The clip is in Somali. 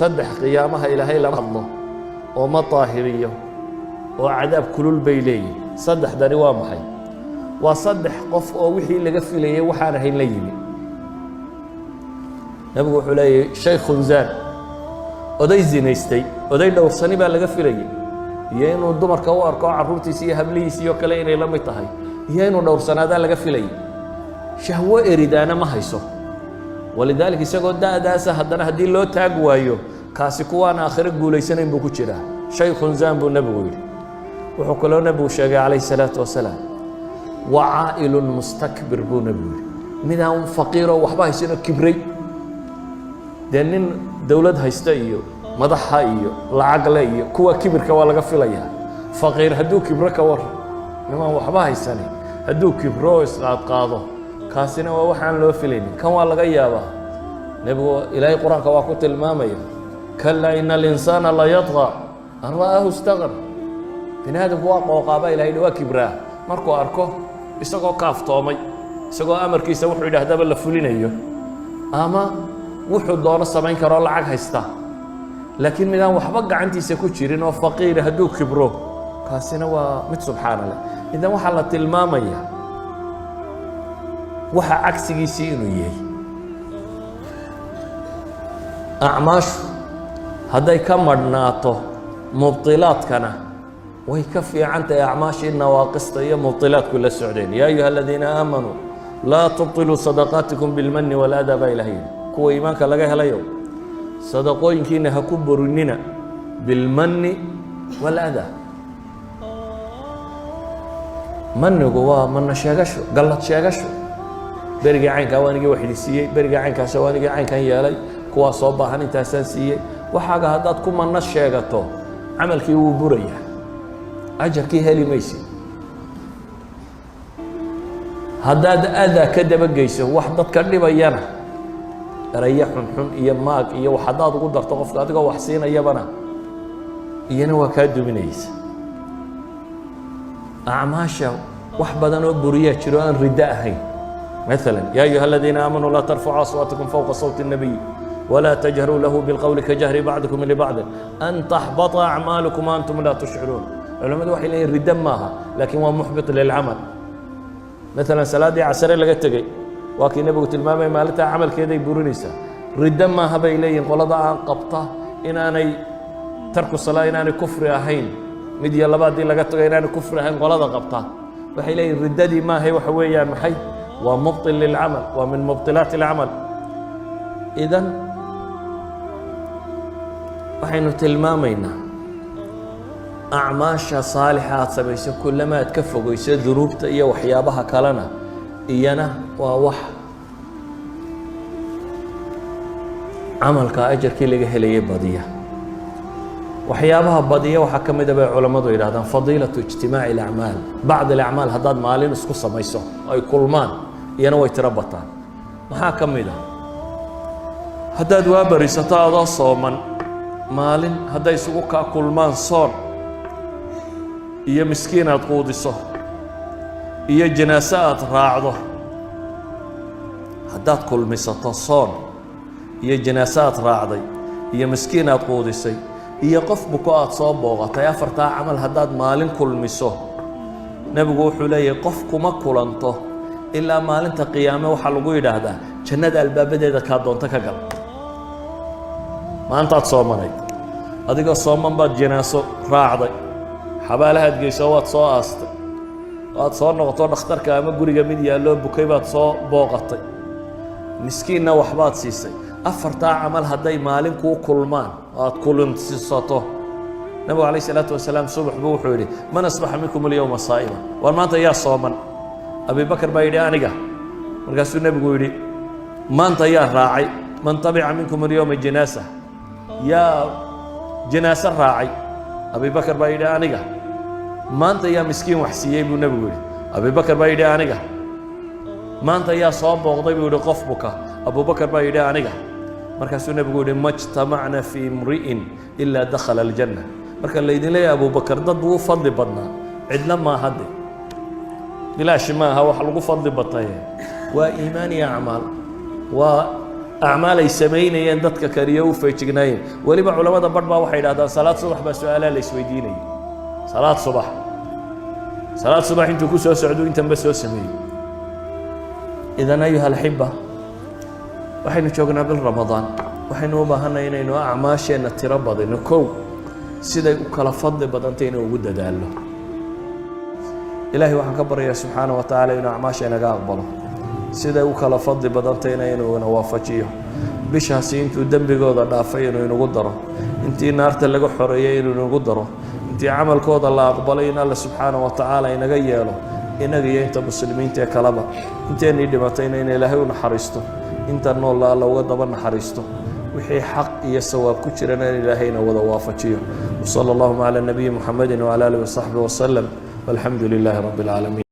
صدح قيامها إلهي لما الله وما طاهريه وعذاب كلول بيلي صدح داري وامحي وصدح قف أو وحي اللي قفل لي وحانه الليلي نبغى حلي شيخ زان oday zinaystay oday dhowrsani baa laga filayay iyo inuu dumarka u arko carruurtiisa iyo hablihiisa iyo kale inay la mid tahay iyo inuu dhowrsanaada laga filayay shahwo eridaana ma hayso walidaalika isagoo daadaasa haddana haddii loo taag waayo kaasi kuwaan aakhiro guulaysanayn buu ku jiraa shaykhun zaan buu nabigu yidhi wuxuu kaloo nabigu sheegay calayhi salaatu wasalaam wacaa'ilun mustakbir buu nabigu yidhi midaan faqiiroo waxba haysano kibray dee nin dawlad haysta iyo madaxa iyo lacag le iyo kuwa kibirka waa laga filayaa faqiir hadduu kibro ka war nimaan waxba haysanin hadduu kibro isqaadqaado kaasina waa waxaan loo filaynin kan waa laga yaabaa nebigu ilaahay qur-aanka waa ku tilmaamaya kallaa ina alinsaana la yadqa an ra'aahu istaqna bini aadamku waa qooqaaba ilahay waa kibraa markuu arko isagoo kaaftoomay isagoo amarkiisa wuxuu yidhaahdaba la fulinayo ama wuxuu doono samayn karo lacag haysta laakiin midaan waxba gacantiisa ku jirin oo faqiir hadduu kibro kaasina waa mid subxaana leh idan waxaa la tilmaamayaa waxa cagsigiisii inuu yahay acmaashu hadday ka madhnaato mubtilaadkana way ka fiican tahay acmaashii nawaaqista iyo mubtilaadku la socdeen yaa ayuha aladiina aamanuu laa tubtiluu sadaqaatikum bilmanni waladaa baa ilaha yidhi kuwa iimaanka laga helayo sadaqooyinkiina ha ku borinina bilmanni waladaa mannigu waa manna sheegasho gallad sheegasho berigii caynkaa waanigii wax idin siiyey berigii caynkaasa waanigii caynkan yeelay kuwaa soo baahan intaasaan siiyey waxaaga haddaad ku manno sheegato camalkii wuu burayaa ajarkii heli maysid haddaad adaa ka dabageyso wax dadka dhibayana eraya xunxun iyo maag iyo wax haddaad ugu darto qofka adigoo wax siinayabana iyana waa kaa duminaysa acmaasha wax badan oo buriyaa jiro aan riddo ahayn مثلا يا أيها الذين آمنوا لا ترفعوا أصواتكم فوق صوت النبي ولا تجهروا له بالقول كجهر بعضكم لبعض أن تحبط أعمالكم وأنتم لا تشعرون علماء وحي لين ردم ماها لكن هو محبط للعمل مثلا صلاة عسر لقيت تجي وكي نبي قلت المامي مالتها عمل كذا يبورنيسا ردم ماها بيلين قلدا عن قبطة إن أنا ترك الصلاة إن أنا كفر أهين مدي الله بعد لقيت تجي إن أنا كفر أهين قلدا قبطة وحي لين رددي ما هي وحويا محي ومبطل للعمل ومن مبطلات العمل إذن waxaynu tilmaamaynaa acmaasha saalixa aad samayso kullama aad ka fogeyso dunuubta iyo waxyaabaha kalena iyana waa wax camalka ajarkii laga helayay badiya waxyaabaha badiya waxaa ka mid ah bay culammadu yidhahdaan fadiilatu ijtimaaci alacmaal bacd alacmaal haddaad maalin isku samayso ay kulmaan iyana way tiro bataan maxaa ka mid ah haddaad waa barisato adoo sooman maalin hadday isugu kaa kulmaan soon iyo miskiin aad quudiso iyo janaaso aad raacdo haddaad kulmisato soon iyo janaaso aad raacday iyo miskiin aad quudisay iyo qof buko aad soo booqatay afartaa camal haddaad maalin kulmiso nebigu wuxuu leeyahay qof kuma kulanto ilaa maalinta qiyaame waxaa lagu yidhaahdaa jannada albaabadeeda kaa doonto ka gal maantaad soomanayd adigoo sooman baad janaaso raacday xabaalahaad geyso waad soo aastay waad soo noqoto dhakhtarka ama guriga mid yaalloo bukay baad soo booqatay miskiinna waxbaad siisay afartaa camal hadday maalin kuu kulmaan oo aad kulansiisato nabigu calayhi salaatu wasalaam subax buu wuxuu yidhi man asbaxa minkum alyawma saa'ima waar maanta yaa sooman abi bakar baa yidhi aniga markaasuu nebigu yidhi maanta yaa raacay man tabica minkum alyawma janaasa yaa janaaso raacay abi bakar baa yidhi aniga maanta yaa miskiin wax siiyey buu nebigu yidhi abi bakar baa yidhi aniga maanta yaa soo booqday buu yidhi qof buka abu bakar baa yidhi aniga markaasuu nebigu yidhi majtamacna fii imri'in ilaa dakhala aljanna marka laydin leeyahay abu bakar dad buu u fadli badnaa cidna maaha de bilaashi maaha wax lagu fadli bataye waa iimaan iyo acmaal waa أعمال يسمين يندتك كريو في جناين ولما علماء برضه واحد هذا صلاة صبح بس سؤال ليس ويديني صلاة صبح أنتوا كسر سعدوا أنت بس سمي إذا أيها الأحبة وحين شوقنا بالرمضان وحين وبهنا إنه أعماشنا تربض إنه كو سيدا وكلا فضل بدنتين وجود داله إلهي وحن كبر يا سبحانه وتعالى إنه أعماشنا قابله سيدا وكلا فضل بدنتين إنه نوافجيه بشهسي أنتوا دم بجودة دافعين إنه قدره أنتي نار تلقوا حرية إنه قدره أنتي عمل كود الله أقبلين الله سبحانه وتعالى إنه جياله إنه جي أنت مسلمين تكلمه أنتي ندي متين إنه إلهي ونحرسته أنت نور الله لو قدر نحرسته وحي حق يسوى كترنا إلهينا وضوافجيه وصلى الله على النبي محمد وعلى آله وصحبه وسلم والحمد لله رب العالمين.